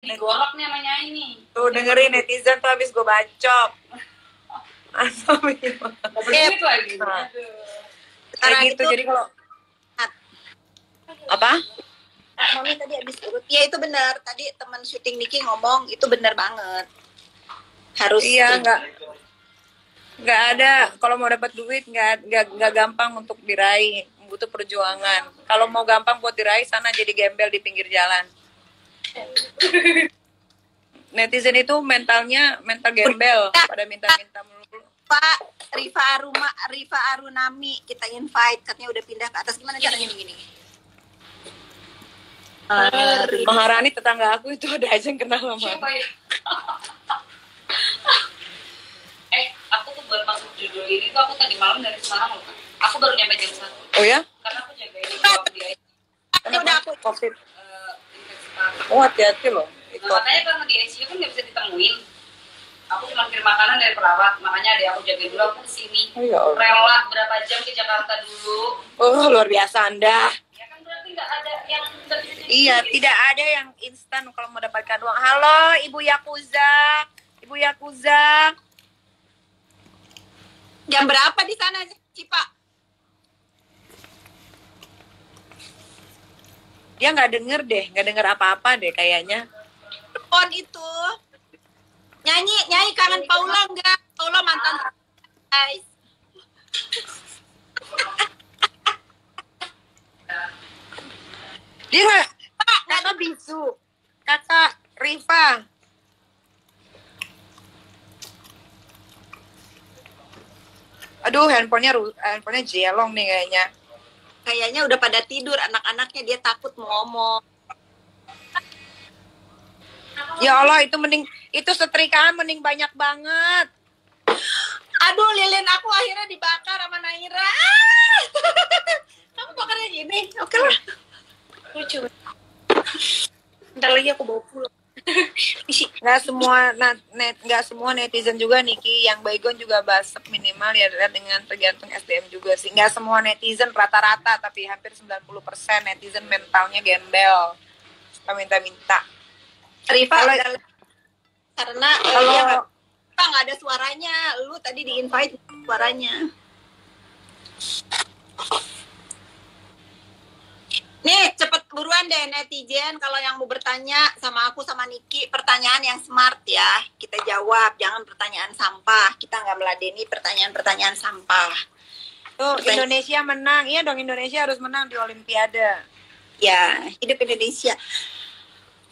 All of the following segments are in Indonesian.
Digolok nih sama Nyai nih. Tuh dengerin netizen tuh habis gue bacok. Duit lagi. Kayak gitu, jadi kalau apa? Mami tadi habis urut. Ya itu benar. Tadi teman syuting Niki ngomong itu benar banget. Harus. Iya, nggak ada. Kalau mau dapat duit nggak gampang untuk diraih, butuh perjuangan. Kalau mau gampang buat diraih, sana jadi gembel di pinggir jalan. Netizen itu mental gembel, pada minta-minta melulu. Pak Rifa Arunami kita invite, katanya udah pindah ke atas. Gimana caranya gini? Maharani tetangga aku itu ada aja yang kenal sama. Siapa ya? Aku tuh buat masuk judul ini tuh aku tadi malam dari Semarang loh. Aku baru nyampe jam 1. Oh ya? Karena aku jagain jawab dia. Udah aku COVID. Intensitas. Oh, hati-hati loh. Itu. Nah, makanya karena di ICU kan nggak bisa ditemuin. Aku cuma kirim makanan dari perawat, makanya ada aku jagain dulu, aku kesini. Oh, ya Allah. Rela berapa jam ke Jakarta dulu. Oh, luar biasa Anda. Ya kan berarti nggak ada yang nggak bisa jadi. Iya, tidak ada yang instan kalau mau dapatkan uang. Halo, Ibu Yakuza. Ibu Yakuza. jam berapa di sana, Cipa? Dia nggak denger apa-apa deh kayaknya. On itu nyanyi kangen Paula enggak? Paula mantan guys. Dia nggak. Kakak bisu. Kakak Rifa. Aduh, handphonenya jelong nih kayaknya. Kayaknya udah pada tidur anak-anaknya, dia takut mau ngomong. Ya Allah, itu setrikaan mending banyak banget. Aduh, lilin aku akhirnya dibakar sama Naira. Kamu bakarnya gini, oke lah. Lucu. Ntar lagi aku bawa pulang. Nggak semua netizen juga Niki, yang baygon juga basep minimal ya, dengan tergantung SDM juga sih. Nggak semua netizen rata-rata, tapi hampir 90% netizen mentalnya gembel, suka minta-minta. Rifa karena kalau nggak ada suaranya, lu tadi di invite suaranya. Nih, cepet buruan deh netizen, kalau yang mau bertanya sama aku sama Niki, pertanyaan yang smart ya, kita jawab, jangan pertanyaan sampah. Kita nggak meladeni pertanyaan-pertanyaan sampah. Tuh, Indonesia menang. Iya dong, Indonesia harus menang di Olimpiade. Ya, hidup Indonesia.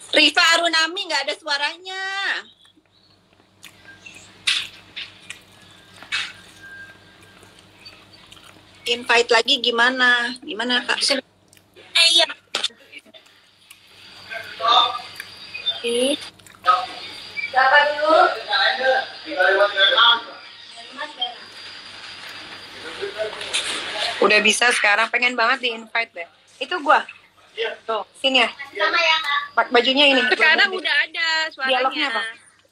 Rifa Arunami nggak ada suaranya. Invite lagi gimana? Gimana Kak? Iya. Siapa dulu? Udah bisa sekarang, pengen banget di invite deh. Itu gua. Tuh, sini ya. Sama ya Kak. Bajunya ini. Sekarang udah ada suaranya. Dialognya apa?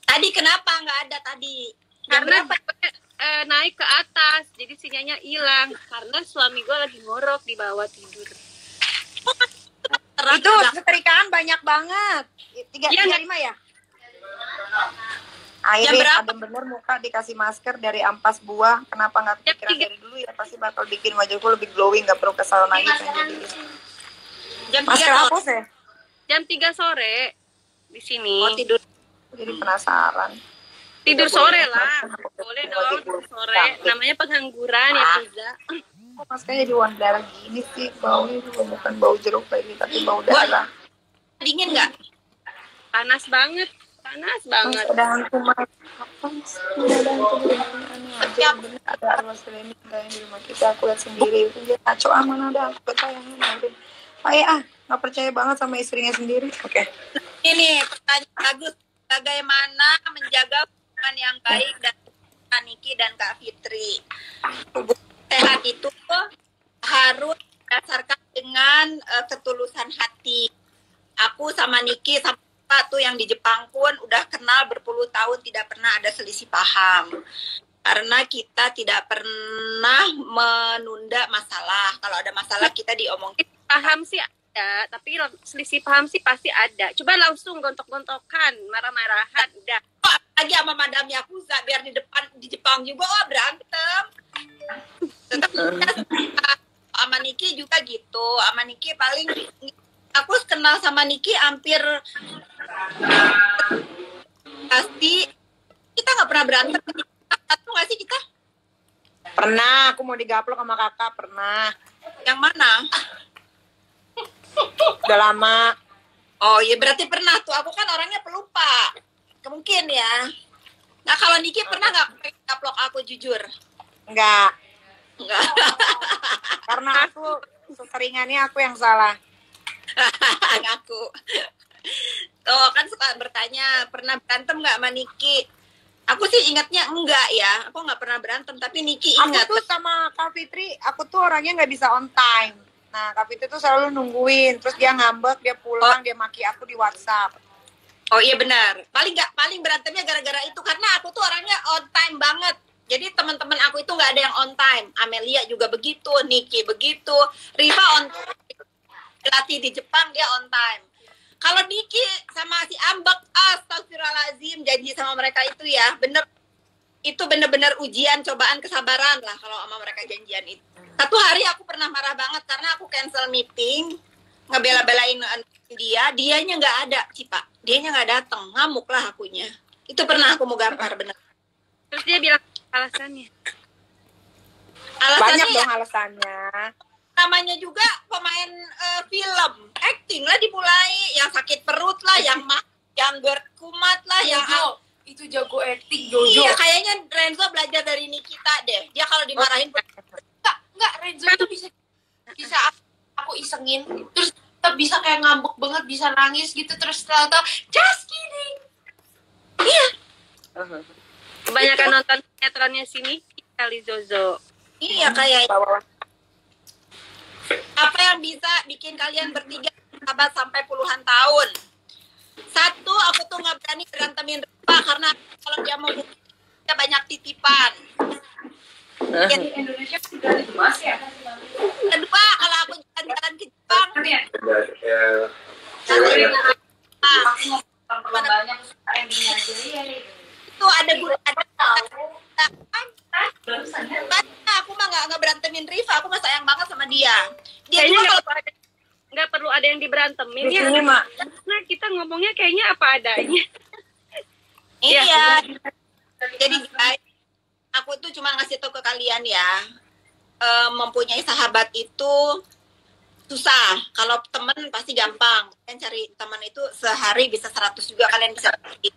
Tadi kenapa nggak ada tadi? Karena naik ke atas, jadi sinyalnya hilang. Karena suami gue lagi ngorok di bawah tidur. Itu setrikaan banyak banget. 3-5 ya? Airi, adem bener muka dikasih masker dari ampas buah. Kenapa nggak kepikiran dari dulu ya? Pasti bakal bikin wajahku lebih glowing, nggak perlu kesal lagi kan jadi. Masker apa sih? Jam 3 sore di sini. Oh, tidur. Jadi penasaran. Tidur sore lah. Boleh dong tidur sore. Namanya pengangguran ya, Fiza. Kok maskernya jadi warna darah gini sih? Baunya juga bukan bau jeruk lagi, tapi bau darah. Dingin nggak? Panas banget. Sedang kumat. Apa sih? Sedang aja. Bener ada arwah seleni yang di rumah kita. Aku lihat sendiri. Dia kacau aman ada. Aku sayangin nanti. Nggak percaya banget sama istrinya sendiri. Oke. Ini pertanyaan bagus. Bagaimana menjaga hubungan yang baik dan Kak Niki dan Kak Fitri? Hubungan sehat itu harus berdasarkan dengan ketulusan hati. Aku sama Niki sama tuh yang di Jepang pun udah kenal berpuluh tahun, tidak pernah ada selisih paham. Karena kita tidak pernah menunda masalah. Kalau ada masalah kita diomongin. Paham sih ada, tapi selisih paham sih pasti ada. Coba langsung gontok-gontokan, marah-marahan, udah. Lagi sama Madam Yakuza biar di depan di Jepang juga berantem. Tetap sama Niki juga gitu. Sama Niki paling aku kenal sama Niki hampir pasti kita nggak pernah berantem. Satu nggak sih kita? Pernah, aku mau digaplok sama kakak, pernah. Yang mana? Udah lama. Oh iya berarti pernah tuh. Aku kan orangnya pelupa. Mungkin ya. Nah kalau Niki pernah nggak gaplok aku jujur? Enggak. Enggak. Karena aku seseringannya aku yang salah. Ngaku. Tuh kan suka bertanya pernah berantem nggak sama Niki? Aku sih ingatnya enggak ya. Aku nggak pernah berantem tapi Niki ingat. Aku tuh sama Kak Fitri, aku tuh orangnya nggak bisa on time. Nah, Kak Fitri tuh selalu nungguin. Terus dia ngambek, dia pulang, dia maki aku di WhatsApp. Oh iya benar. Paling berantemnya gara-gara itu karena aku tuh orangnya on time banget. Jadi teman-teman aku itu nggak ada yang on time. Amelia juga begitu, Niki begitu, Riva on time. Latih di Jepang dia on time. Kalau Niki sama si Ambek, astagfirullahaladzim, janji sama mereka itu ya, bener-bener ujian, cobaan kesabaran lah kalau sama mereka janjian itu. Satu hari aku pernah marah banget karena aku cancel meeting, ngebela-belain dianya nggak ada, Cipa. Dianya nggak datang, ngamuk lah akunya. Itu pernah aku mau gampar, bener. Terus dia bilang alasannya. Banyak Ya, dong alasannya. namanya juga pemain film, acting lah dimulai, yang sakit perut lah, yang GERD kumat lah, yang Itu jago acting, iya kayaknya Renzo belajar dari Nikita deh. Dia kalau dimarahin Enggak, Renzo itu bisa aku isengin, terus tetap bisa kayak ngambek banget, bisa nangis gitu, terus tahu-tahu just kidding. iya. Kebanyakan nonton sinetronnya sini kali Zozo. Iya kayak apa yang bisa bikin kalian bertiga sahabat sampai puluhan tahun? Satu, aku tuh nggak berani berantemin Riva karena kalau dia mau dia banyak titipan. Di Indonesia sudah dibahas ya. Kedua, kalau aku jalan-jalan ke Jepang, Perlombanya yang gini aja ya. itu ada aku mah nggak berantemin Riva, aku mah sayang banget sama dia. Dia Kayaknya juga kalau nggak perlu ada yang diberantemin ya. Ini, Mak. Nah kita ngomongnya kayaknya apa adanya. iya. Jadi guys, aku tuh cuma ngasih tau ke kalian ya, mempunyai sahabat itu susah. Kalau temen pasti gampang. Kalian cari teman itu sehari bisa 100 juga kalian bisa cari.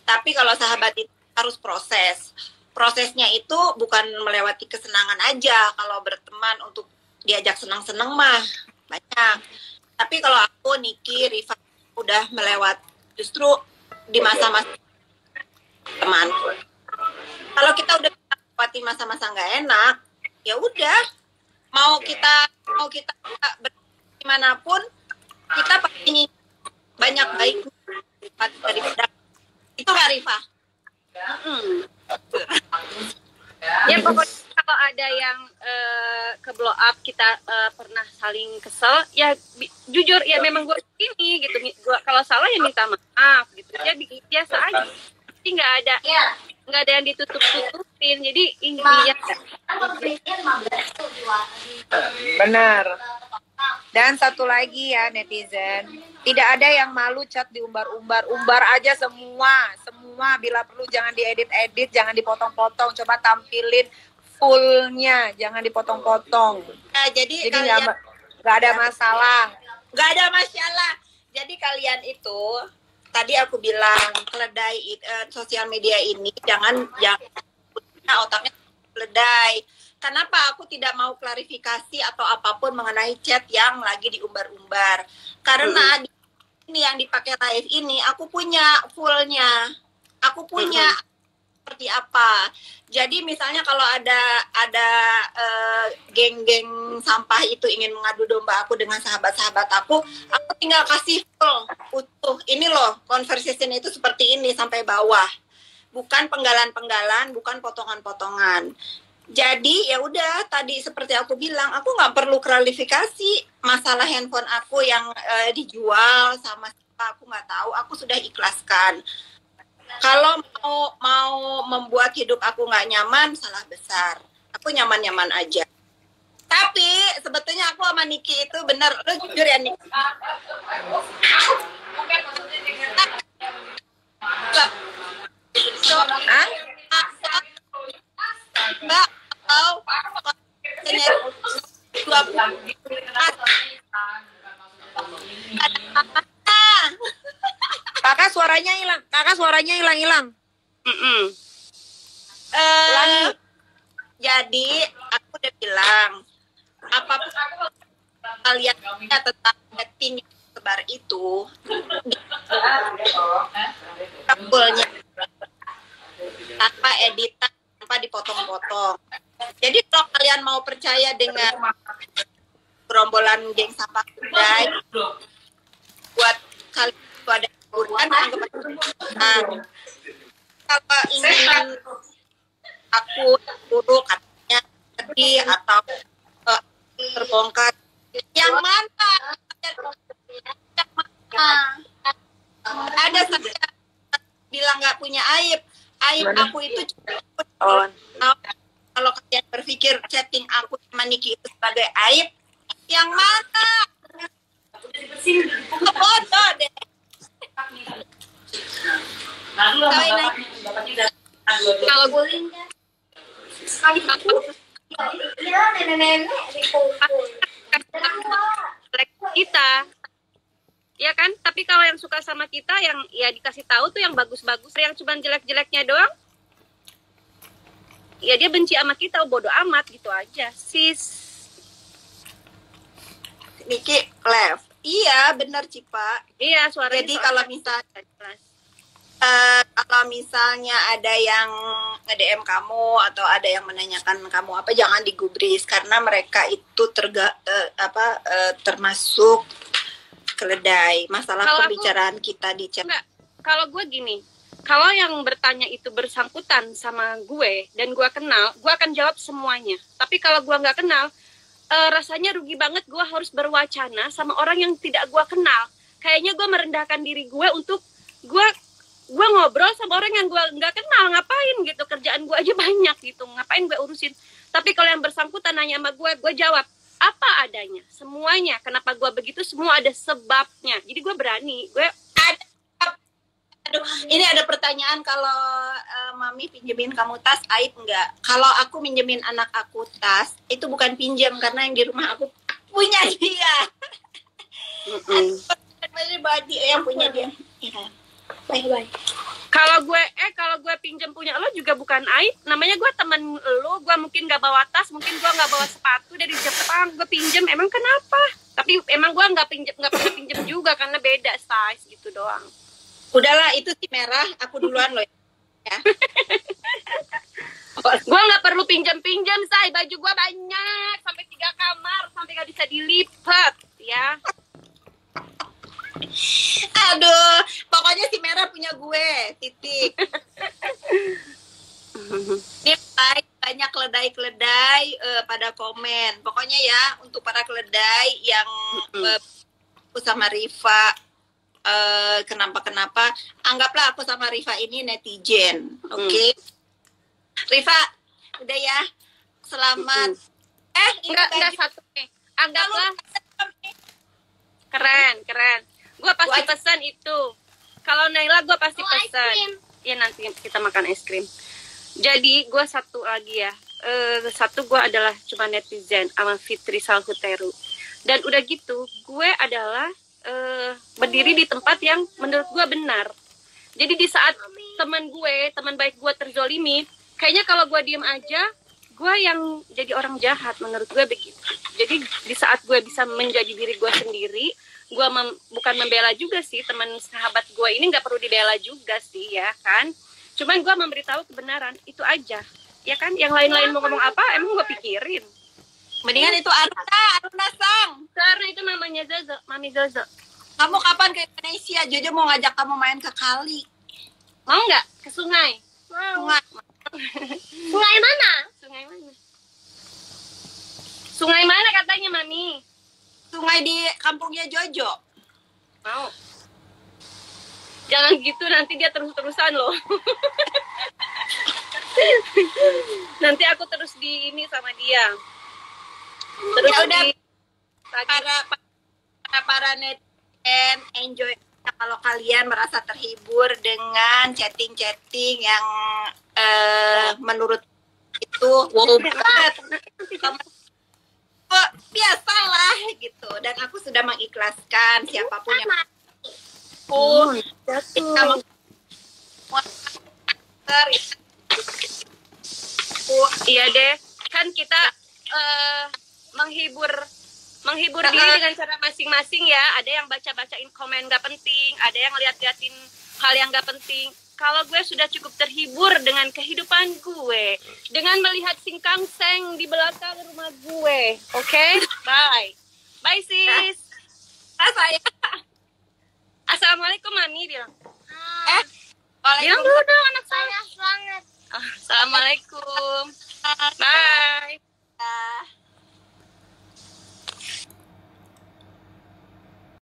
Tapi kalau sahabat itu harus proses. Prosesnya itu bukan melewati kesenangan aja. Kalau berteman untuk diajak senang-senang mah banyak. Tapi kalau aku, Niki, Riva udah melewati justru di masa-masa teman. Kalau kita udah melewati masa-masa nggak enak, ya udah. Mau kita dimanapun, kita pasti banyak baik daripada itu nggak Riva? Ya pokoknya kalau ada yang ke blow up kita pernah saling kesel ya jujur ya memang gue ini gitu gua kalau salah ya minta maaf gitu ya biasa aja jadi nggak ada yang ditutup-tutupin jadi intinya Benar. Dan satu lagi ya netizen, tidak ada yang malu chat diumbar-umbar, umbar aja semua bila perlu jangan diedit-edit, jangan dipotong-potong, coba tampilin fullnya, jangan dipotong-potong. Nah, jadi nggak ada masalah. Nggak ada masalah. Jadi kalian itu tadi aku bilang keledai sosial media ini jangan otaknya keledai. Kenapa aku tidak mau klarifikasi atau apapun mengenai chat yang lagi diumbar-umbar? Karena ini yang dipakai live ini aku punya fullnya. Aku punya seperti apa. Jadi misalnya kalau ada geng-geng sampah itu ingin mengadu domba aku dengan sahabat-sahabat aku tinggal kasih full utuh. Ini loh, conversation itu seperti ini sampai bawah. Bukan penggalan-penggalan, bukan potongan-potongan. Jadi ya udah, tadi seperti aku bilang, aku nggak perlu klarifikasi masalah handphone aku yang dijual sama siapa, aku nggak tahu, aku sudah ikhlaskan. Kalau mau membuat hidup aku nggak nyaman, salah besar. Aku nyaman-nyaman aja. Tapi sebetulnya aku sama Niki itu bener, lo jujur ya Niki. Mbak, atau Kakak suaranya hilang. Jadi aku udah bilang, apapun kalian tentang setting sebar itu, kabelnya tanpa editan, tanpa dipotong-potong. Jadi kalau kalian mau percaya dengan gerombolan geng sampah kedai, buat kalian itu ada hiburan, anggap aja. Kalau ingin aku buruk katanya sedih atau terbongkar, yang mana? Ada saja bilang nggak punya aib aku itu cukup. Kalau kalian berpikir chatting aku sama Niki itu sebagai aib, yang mana? Bodoh deh. Kalau gue kita, ya kan? Tapi kalau yang suka sama kita, yang ya dikasih tahu tuh yang bagus-bagus, yang cuma jelek-jeleknya doang, ya dia benci sama kita, bodoh amat gitu aja, sis. Niki left. Iya, benar Cipa. Iya, suaranya. Jadi kalau misalnya ada yang nge-DM kamu atau ada yang menanyakan kamu apa, jangan digubris karena mereka itu termasuk keledai. Masalah kalau pembicaraan kita di chat. Kalau gue gini, kalau yang bertanya itu bersangkutan sama gue dan gue kenal, gue akan jawab semuanya. Tapi kalau gue nggak kenal, rasanya rugi banget gue harus berwacana sama orang yang tidak gue kenal. Kayaknya gue merendahkan diri gue untuk gue ngobrol sama orang yang gue nggak kenal. Ngapain gitu, kerjaan gue aja banyak gitu, ngapain gue urusin. Tapi kalau yang bersangkutan nanya sama gue jawab apa adanya, semuanya. Kenapa gue begitu, semua ada sebabnya. Jadi gue berani, Aduh, ini ada pertanyaan, kalau Mami pinjemin kamu tas, aib enggak? Kalau aku minjemin anak aku tas, itu bukan pinjam karena yang di rumah aku punya dia. Yang punya dia. Ya. Bye. Kalau gue pinjam punya lo juga bukan aib. Namanya gue temen lo, gue mungkin gak bawa tas, mungkin gue gak bawa sepatu dari Jepang, gue pinjam, emang kenapa? Tapi emang gue gak pernah pinjam juga karena beda size gitu doang. Udahlah, itu si merah, aku duluan loh ya. Gue nggak perlu pinjam, say, baju gue banyak sampai 3 kamar, sampai nggak bisa dilipat, ya. Aduh, pokoknya si merah punya gue, titik. Ini banyak keledai pada komen. Pokoknya ya, untuk para keledai yang sama Rifa, kenapa anggaplah aku sama Rifa ini netizen, oke? Rifa, udah ya, selamat. Enggak satu nih, anggaplah keren. Gue pasti pesan itu. Kalau Naila gue pasti pesan. Ya nanti kita makan es krim. Jadi gue satu lagi ya. Satu gue adalah cuma netizen sama Fitri Salhuteru. Dan udah gitu, gue adalah berdiri di tempat yang menurut gue benar. Jadi di saat teman baik gue terzolimi, kayaknya kalau gue diem aja, gue yang jadi orang jahat, menurut gue begitu. Jadi di saat gue bisa menjadi diri gue sendiri, gue bukan membela juga sih, teman sahabat gue ini nggak perlu dibela juga sih ya kan. Cuman gue memberitahu kebenaran, itu aja. Ya kan, yang lain-lain mau ngomong apa, emang gue pikirin. Mendingan itu Aruna Sang. Karena itu namanya Zozo, Mami Zozo. Kamu kapan ke Indonesia? Jojo mau ngajak kamu main ke kali. Mau nggak? Ke sungai? Sungai. Sungai mana? Sungai mana? Sungai mana katanya Mami? Sungai di kampungnya Jojo. Mau. Jangan gitu, nanti dia terus-terusan loh. Nanti aku terus di ini sama dia. Terus Ya udah, di para netizen enjoy kalau kalian merasa terhibur dengan chatting-chatting yang menurut itu wow banget. Biasalah gitu, dan aku sudah mengikhlaskan siapapun yang kita iya deh, kan kita menghibur diri dengan cara masing-masing ya. Ada yang baca-bacain komen gak penting, ada yang lihat-liatin hal yang gak penting. Kalau gue sudah cukup terhibur dengan kehidupan gue, dengan melihat singkangseng di belakang rumah gue. Oke? Bye. Bye sis. saya Assalamualaikum Mami bilang. Bilang Waalaikumsalam. dulu dong anak saya. Panas banget. Assalamualaikum. Bye.